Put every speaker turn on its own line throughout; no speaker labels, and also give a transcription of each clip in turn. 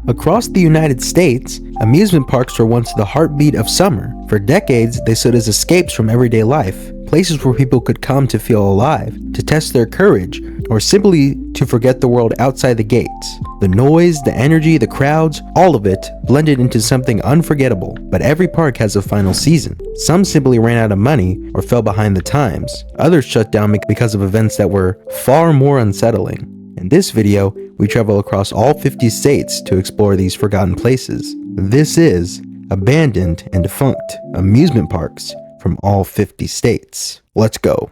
Across the United States, amusement parks were once the heartbeat of summer. For decades, they stood as escapes from everyday life, places where people could come to feel alive, to test their courage, or simply to forget the world outside the gates. The noise, the energy, the crowds, all of it blended into something unforgettable. But every park has a final season. Some simply ran out of money or fell behind the times. Others shut down because of events that were far more unsettling. In this video, we travel across all 50 states to explore these forgotten places. This is Abandoned and Defunct Amusement Parks from all 50 states. Let's go.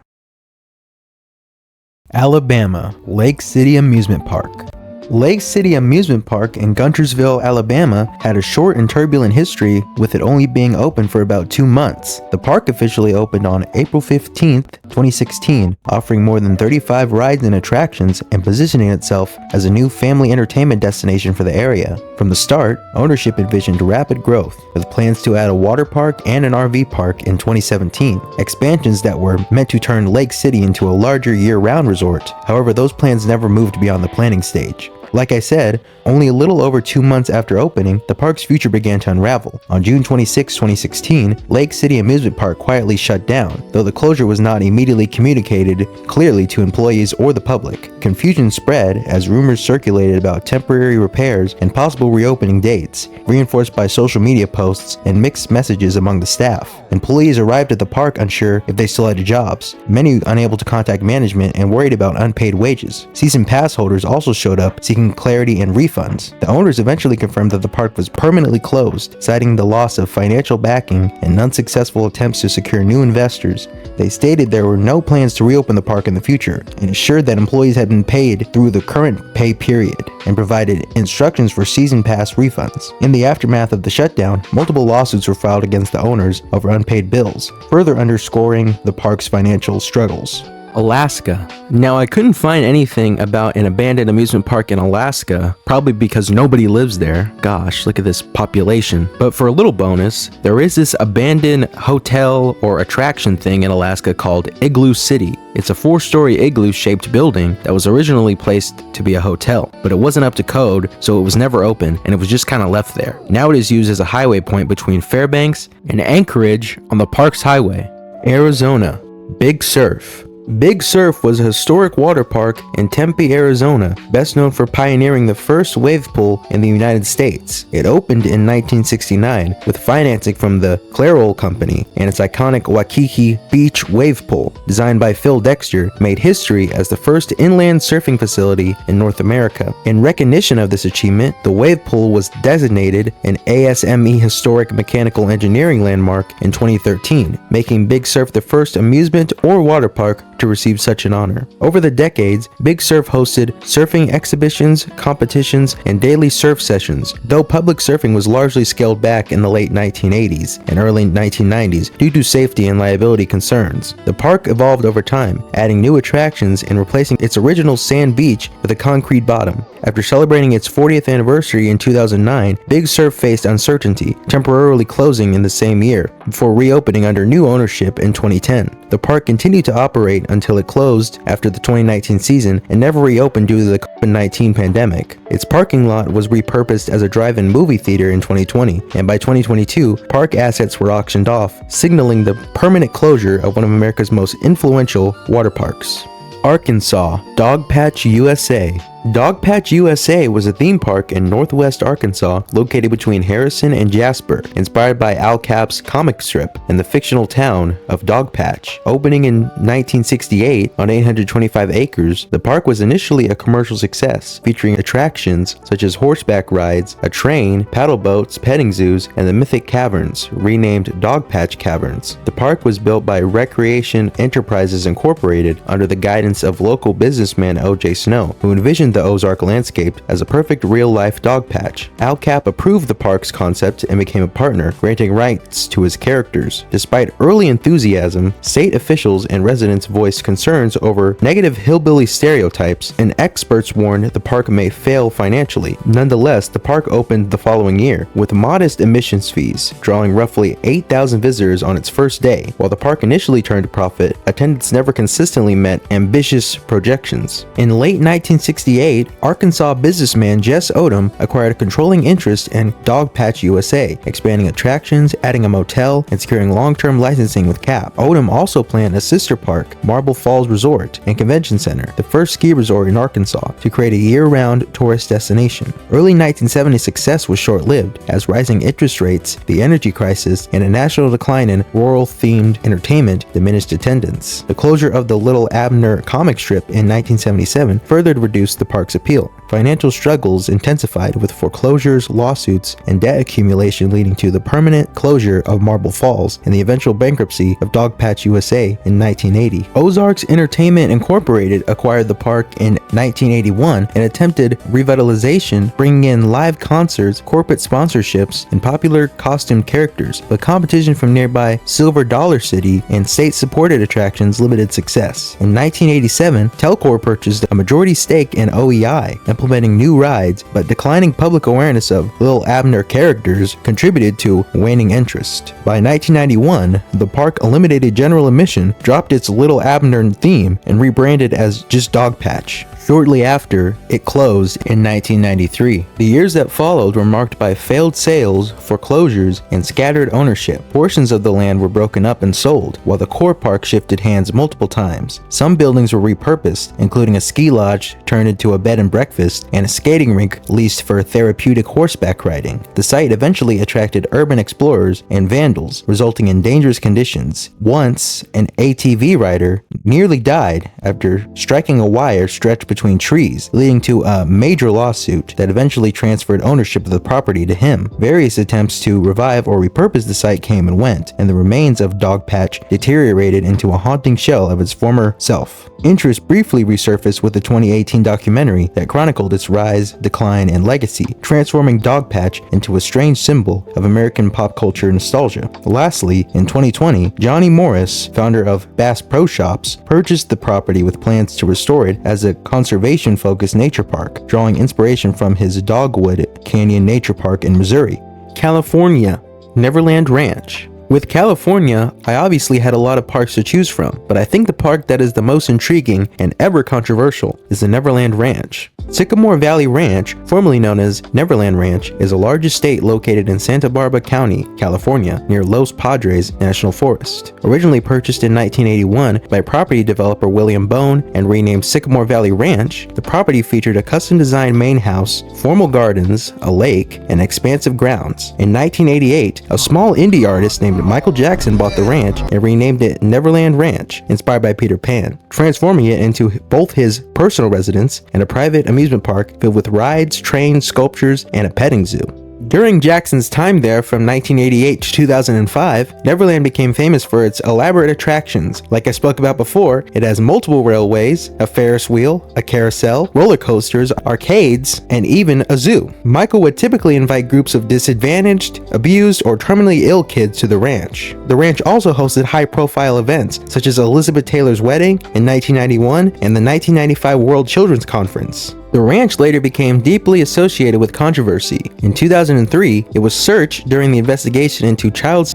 Alabama, Lake City Amusement Park. Lake City Amusement Park in Guntersville, Alabama had a short and turbulent history, with it only being open for about 2 months. The park officially opened on April 15th, 2016, offering more than 35 rides and attractions and positioning itself as a new family entertainment destination for the area. From the start, ownership envisioned rapid growth, with plans to add a water park and an RV park in 2017, expansions that were meant to turn Lake City into a larger year-round resort. However, those plans never moved beyond the planning stage. Like I said, only a little over 2 months after opening, the park's future began to unravel. On June 26, 2016, Lake City Amusement Park quietly shut down, though the closure was not immediately communicated clearly to employees or the public. Confusion spread as rumors circulated about temporary repairs and possible reopening dates, reinforced by social media posts and mixed messages among the staff. Employees arrived at the park unsure if they still had jobs, many unable to contact management and worried about unpaid wages. Season pass holders also showed up seeking clarity and refunds. The owners eventually confirmed that the park was permanently closed, citing the loss of financial backing and unsuccessful attempts to secure new investors. They stated there were no plans to reopen the park in the future, and assured that employees had been paid through the current pay period, and provided instructions for season pass refunds. In the aftermath of the shutdown, multiple lawsuits were filed against the owners over unpaid bills, further underscoring the park's financial struggles. Alaska. Now, I couldn't find anything about an abandoned amusement park in Alaska, probably because nobody lives there. Gosh, look at this population. But for a little bonus, there is this abandoned hotel or attraction thing in Alaska called Igloo City. It's a 4-story igloo-shaped building that was originally placed to be a hotel, but it wasn't up to code, so it was never open, and it was just kind of left there. Now it is used as a highway point between Fairbanks and Anchorage on the park's highway. Arizona. Big Surf. Big Surf was a historic water park in Tempe, Arizona, best known for pioneering the first wave pool in the United States. It opened in 1969 with financing from the Clairol Company, and its iconic Waikiki Beach wave pool, designed by Phil Dexter, made history as the first inland surfing facility in North America. In recognition of this achievement, the wave pool was designated an ASME Historic Mechanical Engineering Landmark in 2013, making Big Surf the first amusement or water park to receive such an honor. Over the decades, Big Surf hosted surfing exhibitions, competitions, and daily surf sessions, though public surfing was largely scaled back in the late 1980s and early 1990s due to safety and liability concerns. The park evolved over time, adding new attractions and replacing its original sand beach with a concrete bottom. After celebrating its 40th anniversary in 2009, Big Surf faced uncertainty, temporarily closing in the same year, before reopening under new ownership in 2010. The park continued to operate until it closed after the 2019 season and never reopened due to the COVID-19 pandemic. Its parking lot was repurposed as a drive-in movie theater in 2020, and by 2022, park assets were auctioned off, signaling the permanent closure of one of America's most influential water parks. Arkansas. Dogpatch, USA. Dogpatch, USA was a theme park in northwest Arkansas located between Harrison and Jasper, inspired by Al Capp's comic strip in the fictional town of Dogpatch. Opening in 1968 on 825 acres, the park was initially a commercial success, featuring attractions such as horseback rides, a train, paddle boats, petting zoos, and the mythic caverns, renamed Dogpatch Caverns. The park was built by Recreation Enterprises Incorporated under the guidance of local businessman O.J. Snow, who envisioned the Ozark landscape as a perfect real-life dog patch. Al Capp approved the park's concept and became a partner, granting rights to his characters. Despite early enthusiasm, state officials and residents voiced concerns over negative hillbilly stereotypes, and experts warned the park may fail financially. Nonetheless, the park opened the following year with modest admissions fees, drawing roughly 8,000 visitors on its first day. While the park initially turned a profit, attendance never consistently met ambitious projections. In late 1968, 1988, Arkansas businessman Jess Odom acquired a controlling interest in Dogpatch USA, expanding attractions, adding a motel, and securing long-term licensing with CAP. Odom also planned a sister park, Marble Falls Resort and Convention Center, the first ski resort in Arkansas, to create a year-round tourist destination. Early 1970 success was short-lived, as rising interest rates, the energy crisis, and a national decline in rural-themed entertainment diminished attendance. The closure of the Little Abner comic strip in 1977 further reduced the park's appeal. Financial struggles intensified with foreclosures, lawsuits, and debt accumulation, leading to the permanent closure of Marble Falls and the eventual bankruptcy of Dogpatch USA in 1980. Ozarks Entertainment Incorporated acquired the park in 1981 and attempted revitalization, bringing in live concerts, corporate sponsorships, and popular costumed characters, but competition from nearby Silver Dollar City and state-supported attractions limited success. In 1987, Telcor purchased a majority stake in OEI, implementing new rides, but declining public awareness of Lil Abner characters contributed to waning interest. By 1991, the park eliminated general admission, dropped its Little Abner theme, and rebranded as just Dogpatch. Shortly after, it closed in 1993. The years that followed were marked by failed sales, foreclosures, and scattered ownership. Portions of the land were broken up and sold, while the core park shifted hands multiple times. Some buildings were repurposed, including a ski lodge turned into a bed and breakfast, and a skating rink leased for therapeutic horseback riding. The site eventually attracted urban explorers and vandals, resulting in dangerous conditions. Once, an ATV rider nearly died after striking a wire stretched between trees, leading to a major lawsuit that eventually transferred ownership of the property to him. Various attempts to revive or repurpose the site came and went, and the remains of Dogpatch deteriorated into a haunting shell of its former self. Interest briefly resurfaced with the 2018 documentary that chronicled its rise, decline, and legacy, transforming Dogpatch into a strange symbol of American pop culture nostalgia. Lastly, in 2020, Johnny Morris, founder of Bass Pro Shops, purchased the property with plans to restore it as a conservation-focused nature park, drawing inspiration from his Dogwood Canyon Nature Park in Missouri. California, Neverland Ranch. With California, I obviously had a lot of parks to choose from, but I think the park that is the most intriguing and ever controversial is the Neverland Ranch. Sycamore Valley Ranch, formerly known as Neverland Ranch, is a large estate located in Santa Barbara County, California, near Los Padres National Forest. Originally purchased in 1981 by property developer William Bone and renamed Sycamore Valley Ranch, the property featured a custom-designed main house, formal gardens, a lake, and expansive grounds. In 1988, a small indie artist named Michael Jackson bought the ranch and renamed it Neverland Ranch, inspired by Peter Pan, transforming it into both his personal residence and a private amusement park filled with rides, trains, sculptures, and a petting zoo. During Jackson's time there from 1988 to 2005, Neverland became famous for its elaborate attractions. Like I spoke about before, it has multiple railways, a Ferris wheel, a carousel, roller coasters, arcades, and even a zoo. Michael would typically invite groups of disadvantaged, abused, or terminally ill kids to the ranch. The ranch also hosted high-profile events, such as Elizabeth Taylor's wedding in 1991 and the 1995 World Children's Conference. The ranch later became deeply associated with controversy. In 2003, it was searched during the investigation into child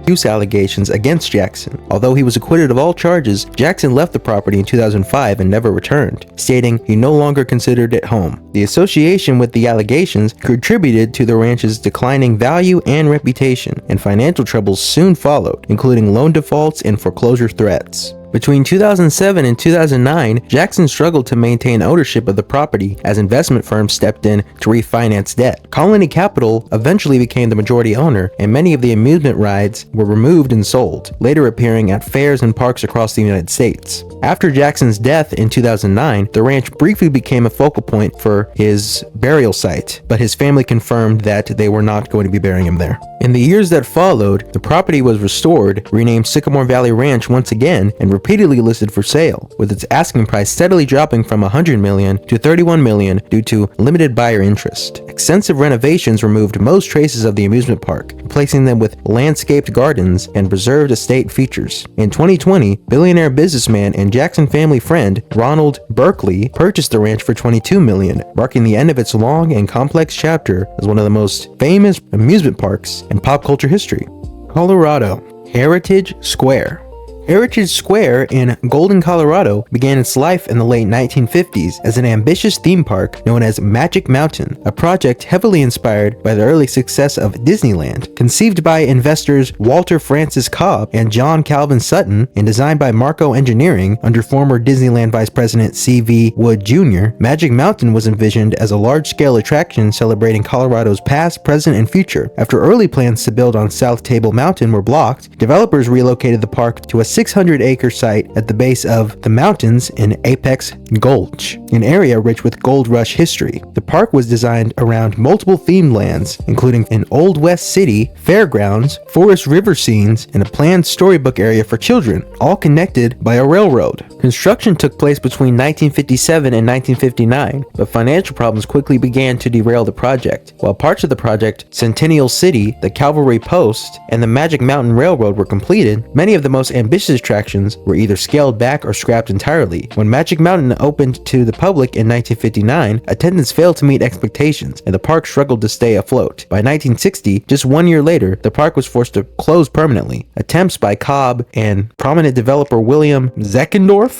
abuse allegations against Jackson. Although he was acquitted of all charges, Jackson left the property in 2005 and never returned, stating he no longer considered it home. The association with the allegations contributed to the ranch's declining value and reputation, and financial troubles soon followed, including loan defaults and foreclosure threats. Between 2007 and 2009, Jackson struggled to maintain ownership of the property as investment firms stepped in to refinance debt. Colony Capital eventually became the majority owner, and many of the amusement rides were removed and sold, later appearing at fairs and parks across the United States. After Jackson's death in 2009, the ranch briefly became a focal point for his burial site, but his family confirmed that they were not going to be burying him there. In the years that followed, the property was restored, renamed Sycamore Valley Ranch once again, and repeatedly listed for sale, with its asking price steadily dropping from $100 million to $31 million due to limited buyer interest. Extensive renovations removed most traces of the amusement park, replacing them with landscaped gardens and preserved estate features. In 2020, billionaire businessman and Jackson family friend Ronald Berkeley purchased the ranch for $22 million, marking the end of its long and complex chapter as one of the most famous amusement parks in pop culture history. Colorado, Heritage Square. Heritage Square in Golden, Colorado began its life in the late 1950s as an ambitious theme park known as Magic Mountain, a project heavily inspired by the early success of Disneyland. Conceived by investors Walter Francis Cobb and John Calvin Sutton and designed by Marco Engineering under former Disneyland Vice President C.V. Wood Jr., Magic Mountain was envisioned as a large-scale attraction celebrating Colorado's past, present, and future. After early plans to build on South Table Mountain were blocked, developers relocated the park to a 600-acre site at the base of the mountains in Apex Gulch, an area rich with gold rush history. The park was designed around multiple themed lands, including an Old West City, fairgrounds, forest river scenes, and a planned storybook area for children, all connected by a railroad. Construction took place between 1957 and 1959, but financial problems quickly began to derail the project. While parts of the project, Centennial City, the Cavalry Post, and the Magic Mountain Railroad were completed, many of the most ambitious attractions were either scaled back or scrapped entirely. When Magic Mountain opened to the public in 1959, attendance failed to meet expectations, and the park struggled to stay afloat. By 1960, just 1 year later, the park was forced to close permanently. Attempts by Cobb and prominent developer William Zeckendorf,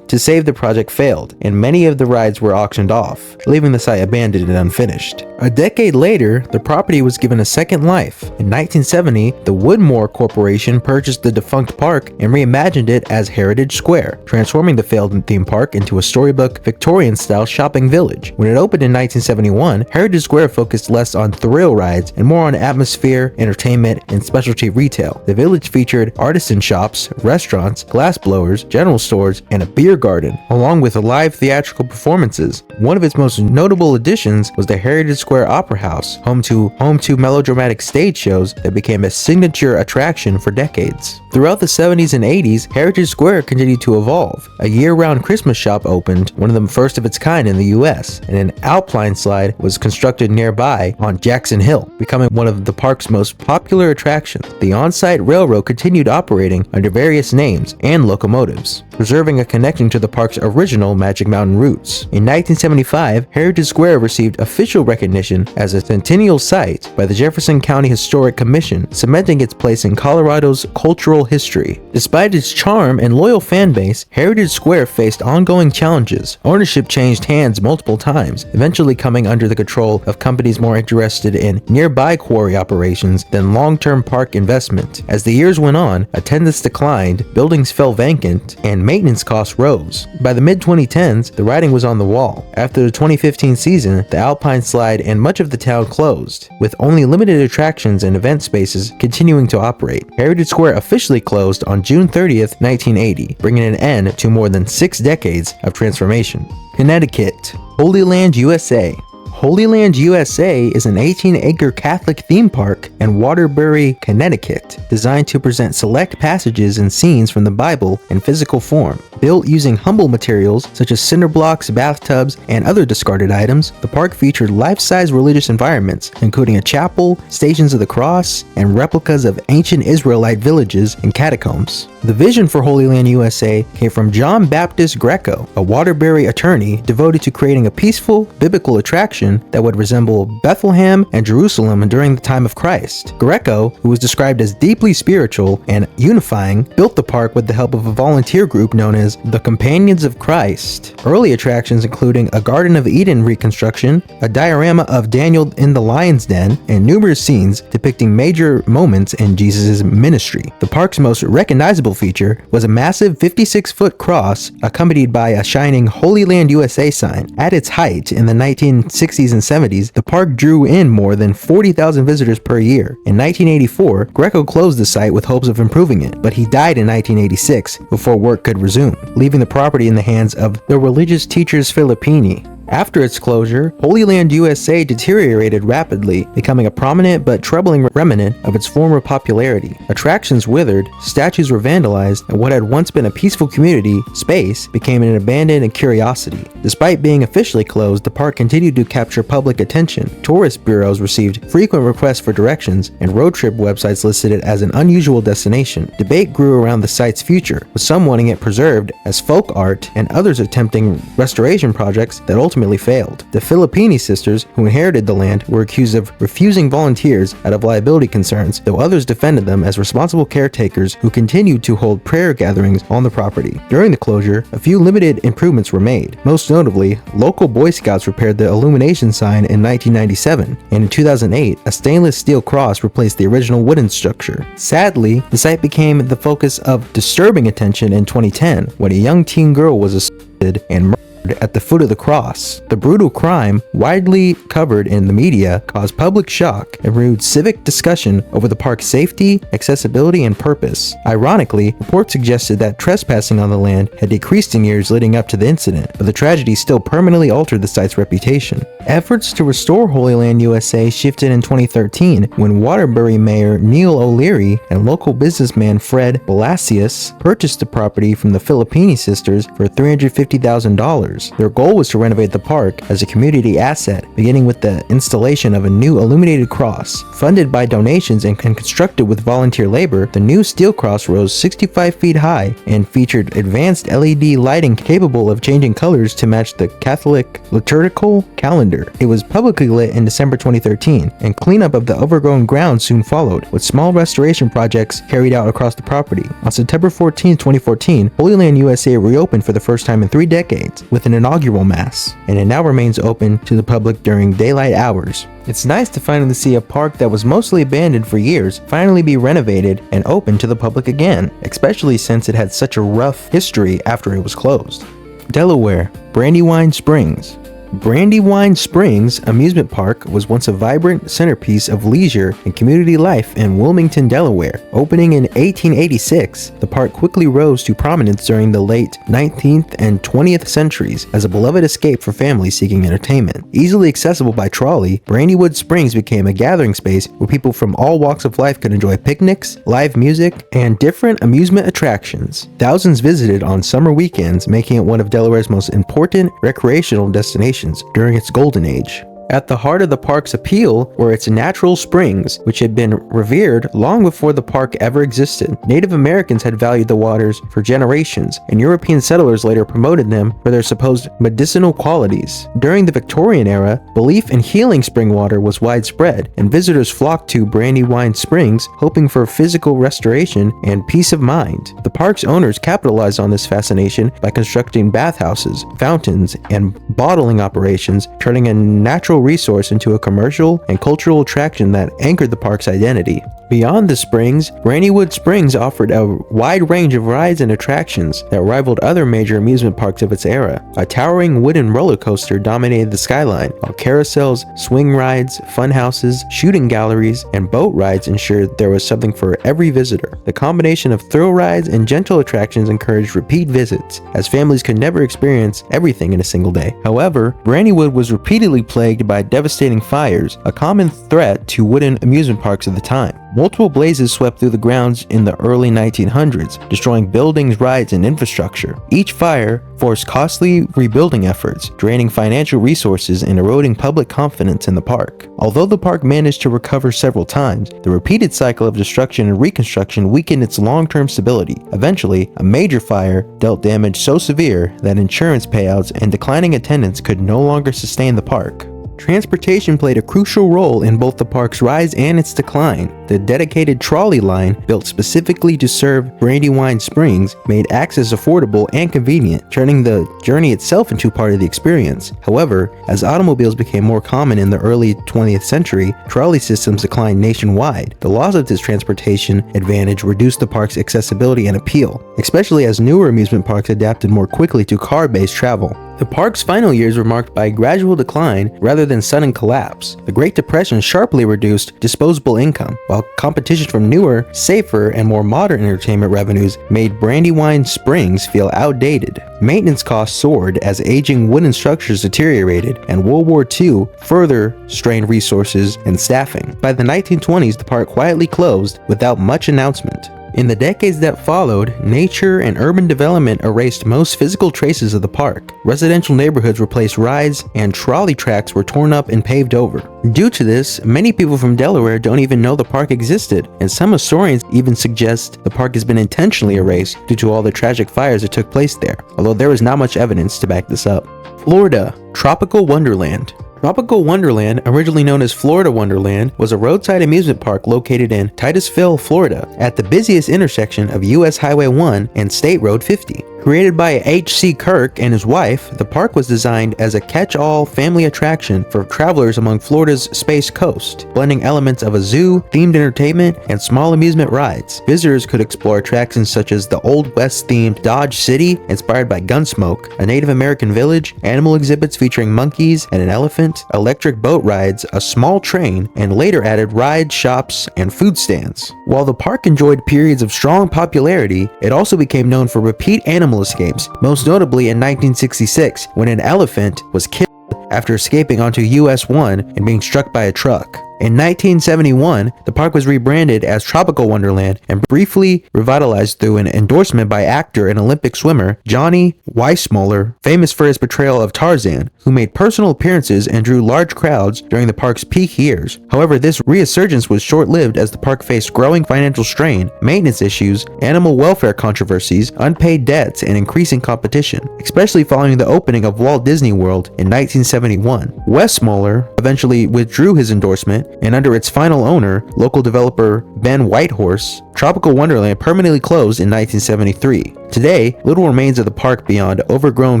to save the project failed, and many of the rides were auctioned off, leaving the site abandoned and unfinished. A decade later, the property was given a second life. In 1970, the Woodmore Corporation purchased the defunct park and reimagined it as Heritage Square, transforming the failed theme park into a storybook, Victorian-style shopping village. When it opened in 1971, Heritage Square focused less on thrill rides and more on atmosphere, entertainment, and specialty retail. The village featured artisan shops, restaurants, glass blowers, general stores, and a beer garden, along with live theatrical performances. One of its most notable additions was the Heritage Square Opera House, home to melodramatic stage shows that became a signature attraction for decades. Throughout the 70s and 80s, Heritage Square continued to evolve. A year-round Christmas shop opened, one of the first of its kind in the U.S., and an alpine slide was constructed nearby on Jackson Hill, becoming one of the park's most popular attractions. The on-site railroad continued operating under various names and locomotives, preserving a connection to the park's original Magic Mountain roots. In 1975, Heritage Square received official recognition as a centennial site by the Jefferson County Historic Commission, cementing its place in Colorado's cultural history. Despite its charm and loyal fan base, Heritage Square faced ongoing challenges. Ownership changed hands multiple times, eventually coming under the control of companies more interested in nearby quarry operations than long-term park investment. As the years went on, attendance declined, buildings fell vacant, and maintenance costs rose. By the mid-2010s, the writing was on the wall. After the 2015 season, the Alpine Slide and much of the town closed, with only limited attractions and event spaces continuing to operate. Heritage Square officially closed on June 30th, 1980, bringing an end to more than 6 decades of transformation. Connecticut, Holy Land, USA. Holy Land, USA is an 18-acre Catholic theme park in Waterbury, Connecticut, designed to present select passages and scenes from the Bible in physical form. Built using humble materials such as cinder blocks, bathtubs, and other discarded items, the park featured life-size religious environments, including a chapel, stations of the cross, and replicas of ancient Israelite villages and catacombs. The vision for Holy Land, USA came from John Baptist Greco, a Waterbury attorney devoted to creating a peaceful, biblical attraction that would resemble Bethlehem and Jerusalem during the time of Christ. Greco, who was described as deeply spiritual and unifying, built the park with the help of a volunteer group known as the Companions of Christ. Early attractions including a Garden of Eden reconstruction, a diorama of Daniel in the lion's den, and numerous scenes depicting major moments in Jesus' ministry. The park's most recognizable feature was a massive 56-foot cross accompanied by a shining Holy Land, USA sign. At its height in the 1960s and 70s, the park drew in more than 40,000 visitors per year. In 1984, Greco closed the site with hopes of improving it, but he died in 1986 before work could resume, leaving the property in the hands of the religious teachers Filippini. After its closure, Holy Land, USA deteriorated rapidly, becoming a prominent but troubling remnant of its former popularity. Attractions withered, statues were vandalized, and what had once been a peaceful community space became an abandoned curiosity. Despite being officially closed, the park continued to capture public attention. Tourist bureaus received frequent requests for directions, and road trip websites listed it as an unusual destination. Debate grew around the site's future, with some wanting it preserved as folk art and others attempting restoration projects that ultimately ultimately failed. The Filippini sisters, who inherited the land, were accused of refusing volunteers out of liability concerns, though others defended them as responsible caretakers who continued to hold prayer gatherings on the property. During the closure, a few limited improvements were made. Most notably, local Boy Scouts repaired the illumination sign in 1997, and in 2008, a stainless steel cross replaced the original wooden structure. Sadly, the site became the focus of disturbing attention in 2010 when a young teen girl was assaulted and murdered at the foot of the cross. The brutal crime, widely covered in the media, caused public shock and renewed civic discussion over the park's safety, accessibility, and purpose. Ironically, reports suggested that trespassing on the land had decreased in years leading up to the incident, but the tragedy still permanently altered the site's reputation. Efforts to restore Holy Land USA shifted in 2013 when Waterbury Mayor Neil O'Leary and local businessman Fred Blasius purchased the property from the Filippini sisters for $350,000. Their goal was to renovate the park as a community asset, beginning with the installation of a new illuminated cross. Funded by donations and constructed with volunteer labor, the new steel cross rose 65 feet high and featured advanced LED lighting capable of changing colors to match the Catholic liturgical calendar. It was publicly lit in December 2013, and cleanup of the overgrown ground soon followed, with small restoration projects carried out across the property. On September 14, 2014, Holy Land USA reopened for the first time in 3 decades, with an inaugural mass, and it now remains open to the public during daylight hours. It's nice to finally see a park that was mostly abandoned for years finally be renovated and open to the public again, especially since it had such a rough history after it was closed. Delaware, Brandywine Springs. Brandywine Springs Amusement Park was once a vibrant centerpiece of leisure and community life in Wilmington, Delaware. Opening in 1886, the park quickly rose to prominence during the late 19th and 20th centuries as a beloved escape for families seeking entertainment. Easily accessible by trolley, Brandywine Springs became a gathering space where people from all walks of life could enjoy picnics, live music, and different amusement attractions. Thousands visited on summer weekends, making it one of Delaware's most important recreational destinations during its golden age. At the heart of the park's appeal were its natural springs, which had been revered long before the park ever existed. Native Americans had valued the waters for generations, and European settlers later promoted them for their supposed medicinal qualities. During the Victorian era, belief in healing spring water was widespread, and visitors flocked to Brandywine Springs hoping for physical restoration and peace of mind. The park's owners capitalized on this fascination by constructing bathhouses, fountains, and bottling operations, turning a natural resource into a commercial and cultural attraction that anchored the park's identity. Beyond the springs, Brandywine Springs offered a wide range of rides and attractions that rivaled other major amusement parks of its era. A towering wooden roller coaster dominated the skyline, while carousels, swing rides, fun houses, shooting galleries, and boat rides ensured there was something for every visitor. The combination of thrill rides and gentle attractions encouraged repeat visits, as families could never experience everything in a single day. However, Brandywine was repeatedly plagued by devastating fires, a common threat to wooden amusement parks of the time. Multiple blazes swept through the grounds in the early 1900s, destroying buildings, rides, and infrastructure. Each fire forced costly rebuilding efforts, draining financial resources and eroding public confidence in the park. Although the park managed to recover several times, the repeated cycle of destruction and reconstruction weakened its long-term stability. Eventually, a major fire dealt damage so severe that insurance payouts and declining attendance could no longer sustain the park. Transportation played a crucial role in both the park's rise and its decline. The dedicated trolley line, built specifically to serve Brandywine Springs, made access affordable and convenient, turning the journey itself into part of the experience. However, as automobiles became more common in the early 20th century, trolley systems declined nationwide. The loss of this transportation advantage reduced the park's accessibility and appeal, especially as newer amusement parks adapted more quickly to car-based travel. The park's final years were marked by a gradual decline rather than sudden collapse. The Great Depression sharply reduced disposable income, while competition from newer, safer, and more modern entertainment revenues made Brandywine Springs feel outdated. Maintenance costs soared as aging wooden structures deteriorated, and World War II further strained resources and staffing. By the 1920s, the park quietly closed without much announcement. In the decades that followed, nature and urban development erased most physical traces of the park. Residential neighborhoods replaced rides, and trolley tracks were torn up and paved over. Due to this, many people from Delaware don't even know the park existed, and some historians even suggest the park has been intentionally erased due to all the tragic fires that took place there, although there is not much evidence to back this up. Florida, Tropical Wonderland. Tropical Wonderland, originally known as Florida Wonderland, was a roadside amusement park located in Titusville, Florida, at the busiest intersection of US Highway 1 and State Road 50. Created by H.C. Kirk and his wife, the park was designed as a catch-all family attraction for travelers along Florida's Space Coast, blending elements of a zoo, themed entertainment, and small amusement rides. Visitors could explore attractions such as the Old West-themed Dodge City, inspired by Gunsmoke, a Native American village, animal exhibits featuring monkeys and an elephant, electric boat rides, a small train, and later added rides, shops, and food stands. While the park enjoyed periods of strong popularity, it also became known for repeat animal escapes, most notably in 1966 when an elephant was killed after escaping onto US 1 and being struck by a truck. In 1971, the park was rebranded as Tropical Wonderland and briefly revitalized through an endorsement by actor and Olympic swimmer Johnny Weissmuller, famous for his portrayal of Tarzan, who made personal appearances and drew large crowds during the park's peak years. However, this resurgence was short-lived as the park faced growing financial strain, maintenance issues, animal welfare controversies, unpaid debts, and increasing competition, especially following the opening of Walt Disney World in 1971. Weissmuller eventually withdrew his endorsement, and under its final owner, local developer Ben Whitehorse, Tropical Wonderland permanently closed in 1973. Today, little remains of the park beyond overgrown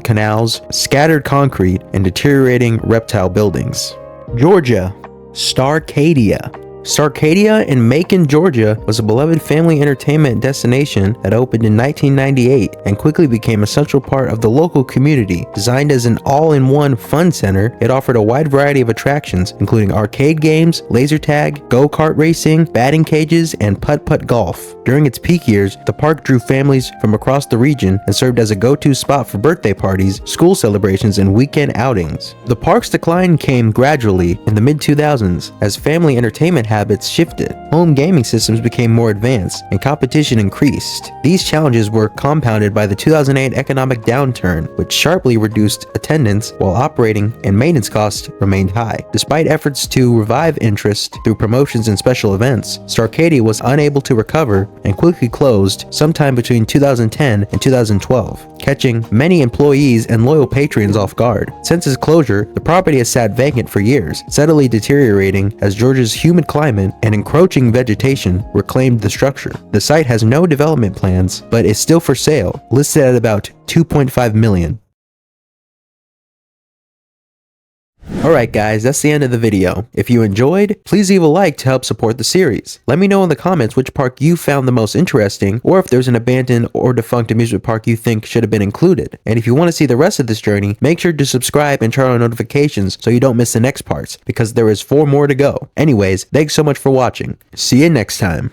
canals, scattered concrete, and deteriorating reptile buildings. Georgia, Starcadia. Starcadia in Macon, Georgia was a beloved family entertainment destination that opened in 1998 and quickly became a central part of the local community. Designed as an all-in-one fun center, it offered a wide variety of attractions, including arcade games, laser tag, go-kart racing, batting cages, and putt-putt golf. During its peak years, the park drew families from across the region and served as a go-to spot for birthday parties, school celebrations, and weekend outings. The park's decline came gradually in the mid-2000s as family entertainment habits shifted. Home gaming systems became more advanced and competition increased. These challenges were compounded by the 2008 economic downturn, which sharply reduced attendance while operating and maintenance costs remained high. Despite efforts to revive interest through promotions and special events, Starcadia was unable to recover and quickly closed sometime between 2010 and 2012, catching many employees and loyal patrons off guard. Since its closure, the property has sat vacant for years, steadily deteriorating as Georgia's humid climate and encroaching vegetation reclaimed the structure. The site has no development plans, but is still for sale, listed at about $2.5 million. Alright guys, that's the end of the video. If you enjoyed, please leave a like to help support the series. Let me know in the comments which park you found the most interesting, or if there's an abandoned or defunct amusement park you think should have been included. And if you want to see the rest of this journey, make sure to subscribe and turn on notifications so you don't miss the next parts, because there is 4 more to go. Anyways, thanks so much for watching. See you next time.